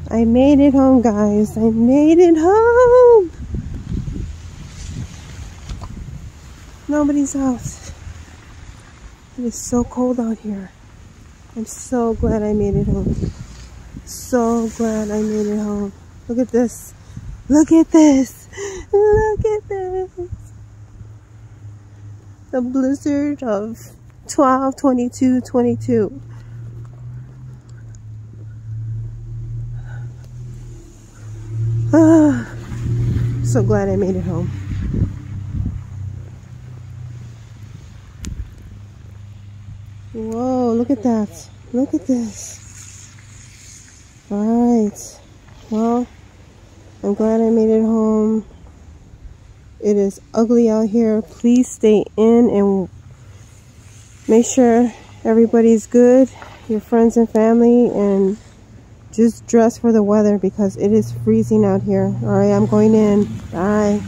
I made it home, guys. I made it home. Nobody's house. It is so cold out here. I'm so glad I made it home. So glad I made it home. Look at this. Look at this. Look at this. The blizzard of 12/22/22. So glad I made it home. Whoa, look at that. Look at this. Alright. Well, I'm glad I made it home. It is ugly out here. Please stay in and make sure everybody's good, your friends and family, and just dress for the weather because it is freezing out here. Alright, I'm going in. Bye.